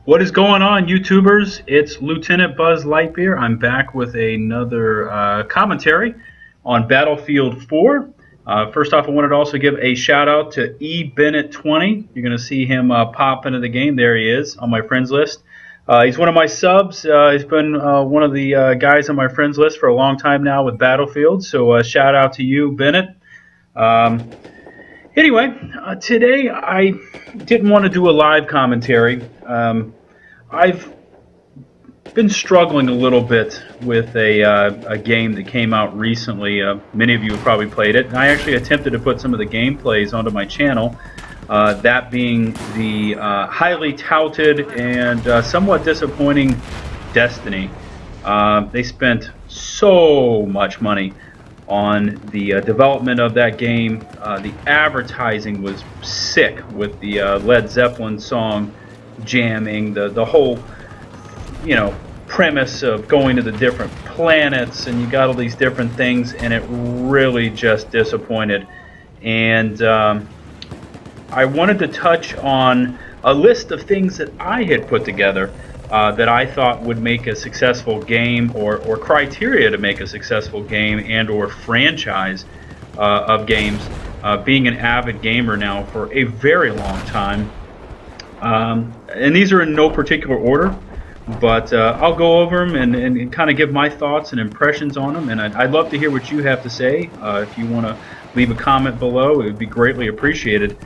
What is going on, YouTubers? It's Lieutenant Buzz Litebeer. I'm back with another commentary on Battlefield 4. First off, I wanted to also give a shout out to eBennett20. You're going to see him pop into the game. There he is on my friends list. He's one of my subs. He's been one of the guys on my friends list for a long time now with Battlefield. So shout out to you, Bennett. Anyway, today I didn't want to do a live commentary. I've been struggling a little bit with a game that came out recently. Many of you have probably played it. I actually attempted to put some of the gameplays onto my channel, that being the highly touted and somewhat disappointing Destiny. They spent so much money on the development of that game. The advertising was sick with the Led Zeppelin song jamming, the whole premise of going to the different planets, and you got all these different things, and it really just disappointed. And I wanted to touch on a list of things that I had put together that I thought would make a successful game, or criteria to make a successful game and or franchise of games, being an avid gamer now for a very long time. And these are in no particular order, but I'll go over them and kind of give my thoughts and impressions on them, and I'd love to hear what you have to say. If you want to leave a comment below, it would be greatly appreciated.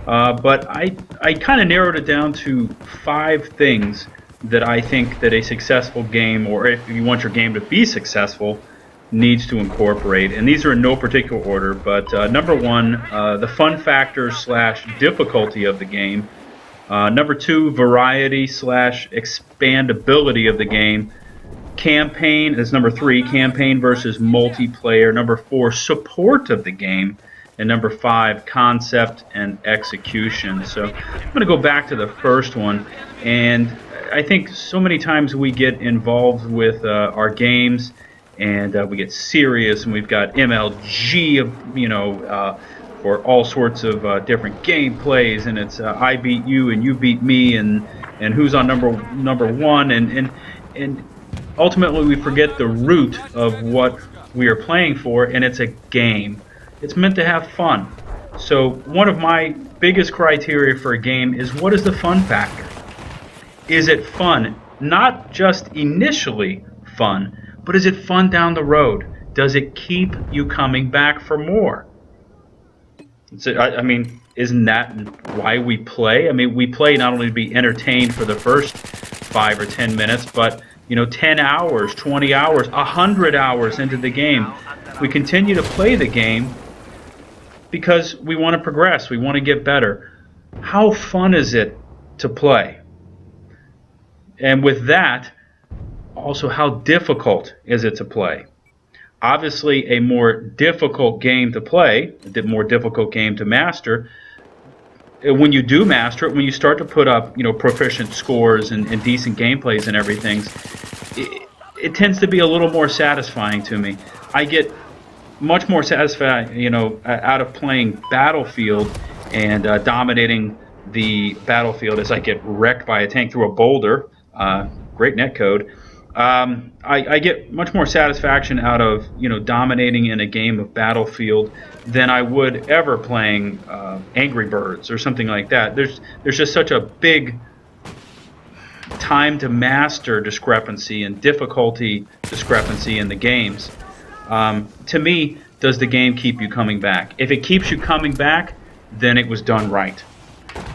But I kind of narrowed it down to 5 things that I think that a successful game, or if you want your game to be successful, needs to incorporate. And these are in no particular order, but number 1, the fun factor / difficulty of the game. Number 2, variety / expandability of the game. Campaign is number 3, campaign versus multiplayer. Number 4, support of the game. And number 5, concept and execution. So I'm going to go back to the first one, and I think so many times we get involved with our games, and we get serious, and we've got MLG, for all sorts of different gameplays, and it's I beat you and you beat me, and who's on number 1, and ultimately we forget the root of what we are playing for, and it's a game. It's meant to have fun. So one of my biggest criteria for a game is, what is the fun factor? Is it fun? Not just initially fun, but is it fun down the road? Does it keep you coming back for more? I mean, isn't that why we play? I mean, we play not only to be entertained for the first 5 or 10 minutes, but 10 hours, 20 hours, 100 hours into the game, we continue to play the game because we want to progress, we want to get better. How fun is it to play? And with that, also, how difficult is it to play? Obviously, a more difficult game to play, a more difficult game to master. When you do master it, when you start to put up, proficient scores and decent gameplays and everything, it tends to be a little more satisfying to me. I get much more satisfied, out of playing Battlefield and dominating the battlefield as I get wrecked by a tank through a boulder. Great netcode. I get much more satisfaction out of dominating in a game of Battlefield than I would ever playing Angry Birds or something like that. There's just such a big time to master discrepancy and difficulty discrepancy in the games. To me, does the game keep you coming back? If it keeps you coming back, then it was done right.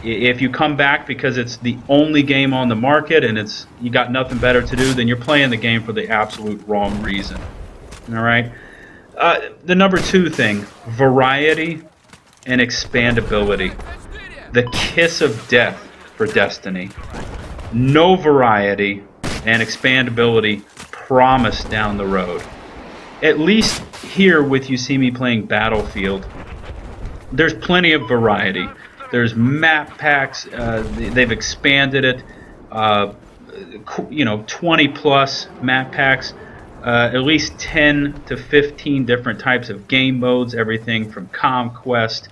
If you come back because it's the only game on the market and you got nothing better to do, then you're playing the game for the absolute wrong reason. All right. The number 2 thing, variety and expandability. The kiss of death for Destiny. No variety and expandability promised down the road. At least here with you see me playing Battlefield, there's plenty of variety. There's map packs. They've expanded it. 20 plus map packs. At least 10 to 15 different types of game modes. Everything from conquest,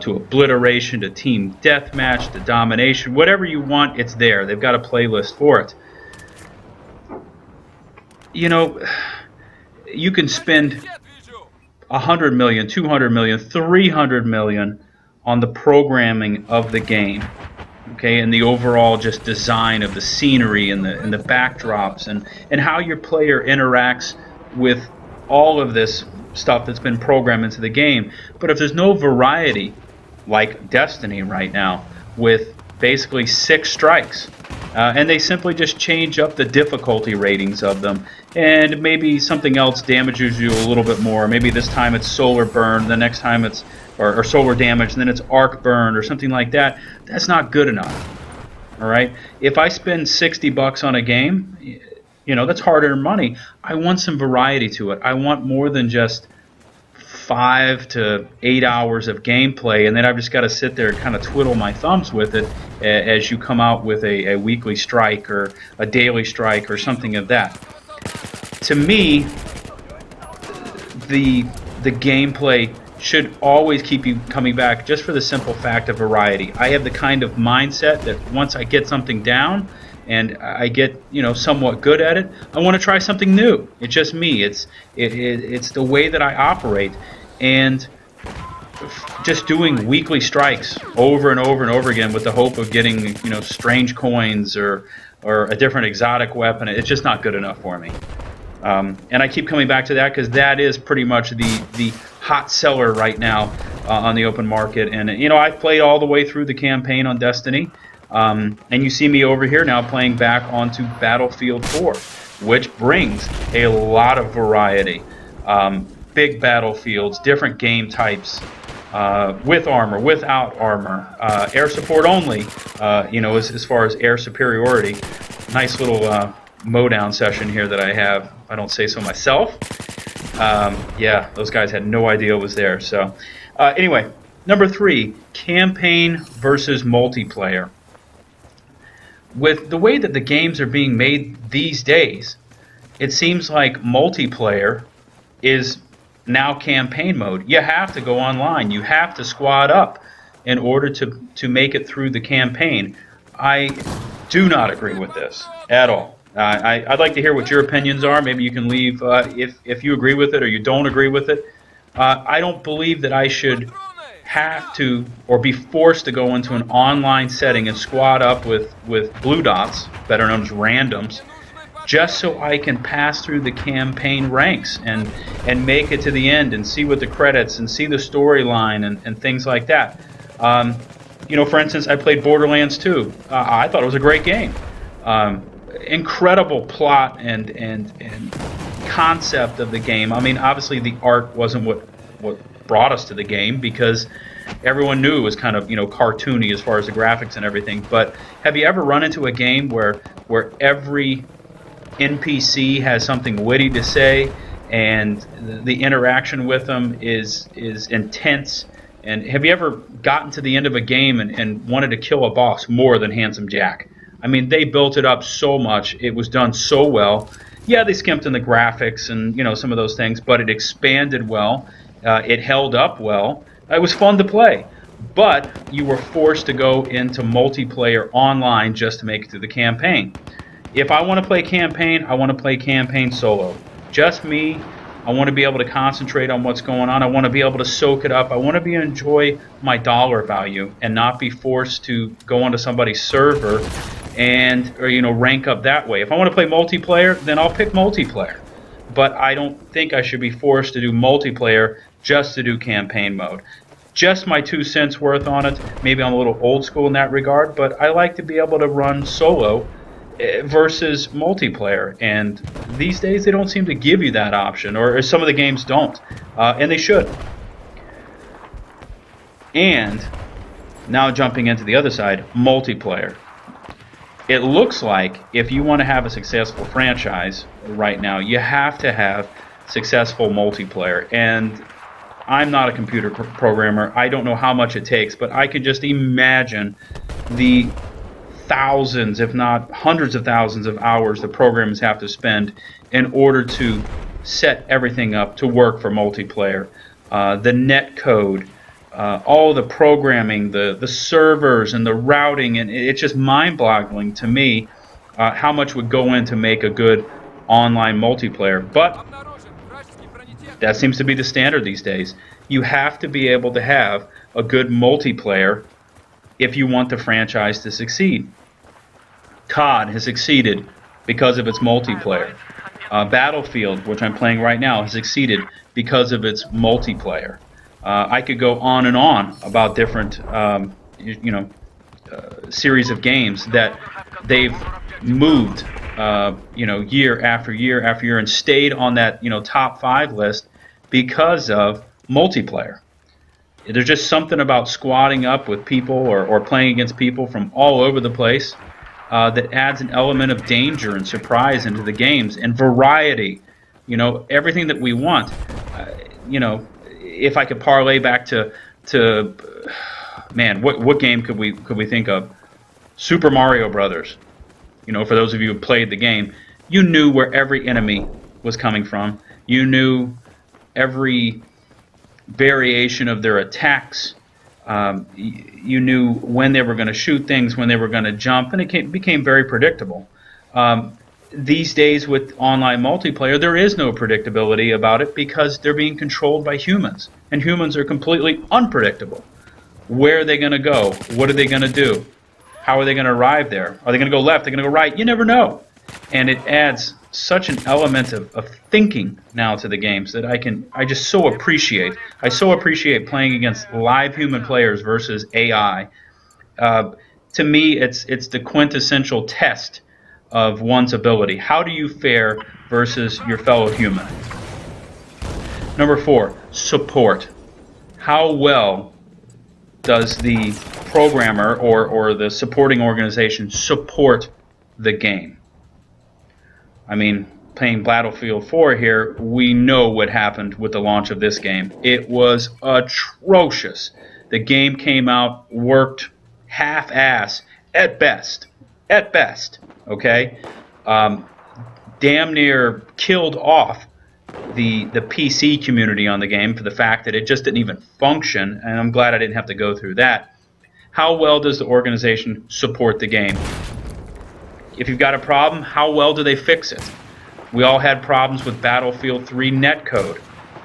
to obliteration, to team deathmatch, to domination, whatever you want, it's there. They've got a playlist for it. You know, you can spend 100 million, 200 million, 300 million on the programming of the game, okay, and the overall just design of the scenery and the backdrops and how your player interacts with all of this stuff that's been programmed into the game. But if there's no variety, like Destiny right now, with basically 6 strikes, and they simply just change up the difficulty ratings of them, and maybe something else damages you a little bit more. Maybe this time it's solar burn, the next time it's or solar damage, and then it's arc burn or something like that. That's not good enough. All right. If I spend $60 on a game, you know, that's hard-earned money. I want some variety to it. I want more than just 5 to 8 hours of gameplay, and then I've just got to sit there and kind of twiddle my thumbs with it as you come out with a weekly strike or a daily strike or something of that. To me, the gameplay should always keep you coming back just for the simple fact of variety. I have the kind of mindset that once I get something down and I get, you know, somewhat good at it, I want to try something new. It's just me. It's the way that I operate, and just doing weekly strikes over and over and over again with the hope of getting, you know, strange coins or a different exotic weapon, it's just not good enough for me. And I keep coming back to that because that is pretty much the hot seller right now on the open market. And, you know, I've played all the way through the campaign on Destiny. And you see me over here now playing back onto Battlefield 4, which brings a lot of variety. Big battlefields, different game types, with armor, without armor, air support only, you know, as far as air superiority. Nice little mowdown session here that I have, if I don't say so myself. Yeah, those guys had no idea it was there. So anyway, number 3, campaign versus multiplayer. With the way that the games are being made these days, it seems like multiplayer is now campaign mode. You have to go online. You have to squad up in order to make it through the campaign. I do not agree with this at all. I'd like to hear what your opinions are. Maybe you can leave if you agree with it or you don't agree with it. I don't believe that I should have to or be forced to go into an online setting and squad up with blue dots, better known as randoms, just so I can pass through the campaign ranks and make it to the end and see what the credits and see the storyline and things like that. You know, for instance, I played Borderlands 2. I thought it was a great game. Incredible plot and concept of the game. I mean, obviously the art wasn't what brought us to the game because everyone knew it was kind of, you know, cartoony as far as the graphics and everything. But have you ever run into a game where every NPC has something witty to say and the interaction with them is intense? And have you ever gotten to the end of a game and wanted to kill a boss more than Handsome Jack? I mean, they built it up so much. It was done so well. Yeah, they skimped on the graphics and, you know, some of those things, but it expanded well. It held up well. It was fun to play. But you were forced to go into multiplayer online just to make it through the campaign. If I want to play campaign, I want to play campaign solo. Just me. I want to be able to concentrate on what's going on. I want to be able to soak it up. I want to be enjoy my dollar value and not be forced to go onto somebody's server or you know, rank up that way. If I want to play multiplayer, then I'll pick multiplayer. But I don't think I should be forced to do multiplayer just to do campaign mode. Just my 2 cents worth on it. Maybe I'm a little old school in that regard, but I like to be able to run solo versus multiplayer, and these days they don't seem to give you that option, or some of the games don't, and they should. And now jumping into the other side, multiplayer. It looks like if you want to have a successful franchise right now, you have to have successful multiplayer. And I'm not a computer programmer. I don't know how much it takes, but I can just imagine the thousands, if not hundreds of thousands of hours the programmers have to spend in order to set everything up to work for multiplayer. The net code, all the programming, the servers and the routing, and it's just mind-boggling to me how much would go in to make a good online multiplayer. But that seems to be the standard these days. You have to be able to have a good multiplayer if you want the franchise to succeed. COD has succeeded because of its multiplayer. Battlefield, which I'm playing right now, has succeeded because of its multiplayer. I could go on and on about different, series of games that they've moved, year after year after year and stayed on that, top 5 list because of multiplayer. There's just something about squatting up with people or playing against people from all over the place that adds an element of danger and surprise into the games and variety. Everything that we want. If I could parlay back to man, what game could we think of? Super Mario Brothers. For those of you who played the game, you knew where every enemy was coming from. You knew every variation of their attacks. You knew when they were going to shoot things, when they were going to jump, and it became very predictable. These days with online multiplayer, there is no predictability about it because they're being controlled by humans, and humans are completely unpredictable. Where are they going to go? What are they going to do? How are they going to arrive there? Are they going to go left? Are they going to go right? You never know. And it adds such an element of thinking now to the games that I just so appreciate. I so appreciate playing against live human players versus AI. To me, it's the quintessential test of one's ability. How do you fare versus your fellow human? Number 4, support. How well does the programmer or the supporting organization support the game? I mean, playing Battlefield 4 here, we know what happened with the launch of this game. It was atrocious. The game came out, worked half-ass at best. At best, okay? Damn near killed off the PC community on the game for the fact that it just didn't even function, and I'm glad I didn't have to go through that. How well does the organization support the game? If you've got a problem, how well do they fix it? We all had problems with Battlefield 3 netcode.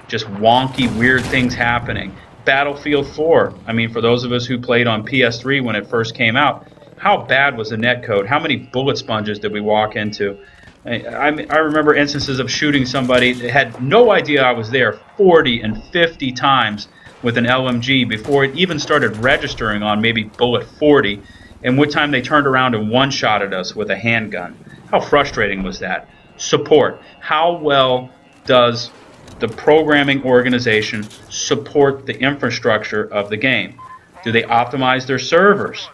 Just wonky, weird things happening. Battlefield 4, I mean, for those of us who played on PS3 when it first came out, how bad was the netcode? How many bullet sponges did we walk into? I remember instances of shooting somebody that had no idea I was there 40 and 50 times with an LMG before it even started registering on maybe bullet 40, and what time they turned around and one-shotted us with a handgun. How frustrating was that? Support. How well does the programming organization support the infrastructure of the game? Do they optimize their servers?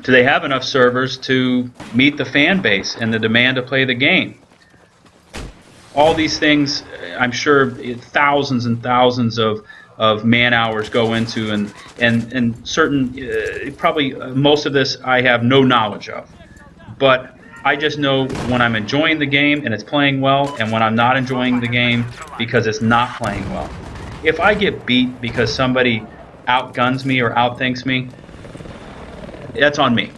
Do they have enough servers to meet the fan base and the demand to play the game? All these things, I'm sure thousands and thousands of man hours go into, and certain, probably most of this I have no knowledge of. But I just know when I'm enjoying the game and it's playing well, and when I'm not enjoying the game because it's not playing well. If I get beat because somebody outguns me or outthinks me, that's on me,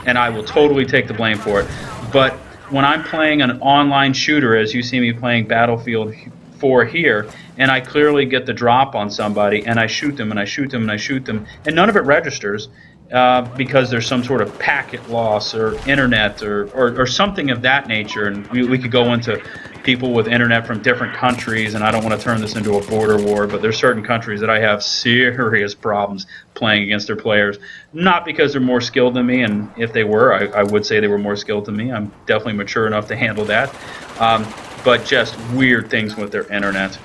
and I will totally take the blame for it. But when I'm playing an online shooter, as you see me playing Battlefield 4 here, and I clearly get the drop on somebody, and I shoot them, and I shoot them, and I shoot them, and none of it registers because there's some sort of packet loss or internet or something of that nature, and we could go into people with internet from different countries, and I don't want to turn this into a border war, but there's certain countries that I have serious problems playing against their players. Not because they're more skilled than me, and if they were, I would say they were more skilled than me. I'm definitely mature enough to handle that. But just weird things with their internet.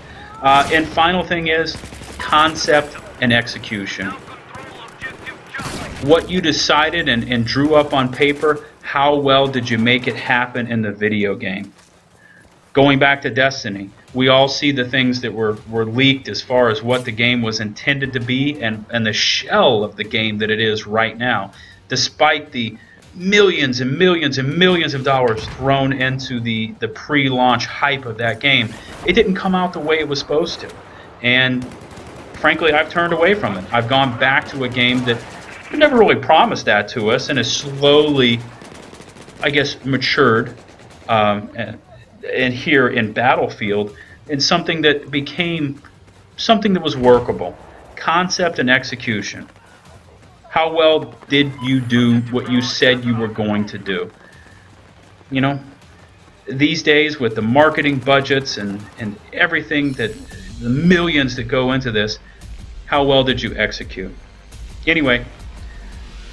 And final thing is concept and execution. What you decided and drew up on paper, how well did you make it happen in the video game? Going back to Destiny, we all see the things that were leaked as far as what the game was intended to be and the shell of the game that it is right now. Despite the millions and millions and millions of dollars thrown into the pre-launch hype of that game, it didn't come out the way it was supposed to. And frankly, I've turned away from it. I've gone back to a game that never really promised that to us, and has slowly, I guess, matured, and here in Battlefield, in something that became something that was workable. Concept and execution. How well did you do what you said you were going to do? You know, these days with the marketing budgets and everything, that the millions that go into this, how well did you execute? Anyway,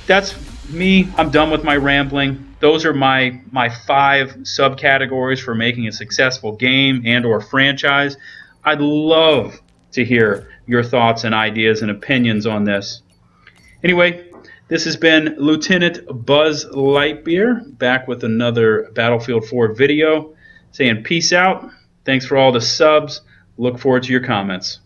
that's me. I'm done with my rambling. Those are my 5 subcategories for making a successful game and or franchise. I'd love to hear your thoughts and ideas and opinions on this. Anyway, this has been Lieutenant Buzz Litebeer, back with another Battlefield 4 video, saying peace out. Thanks for all the subs. Look forward to your comments.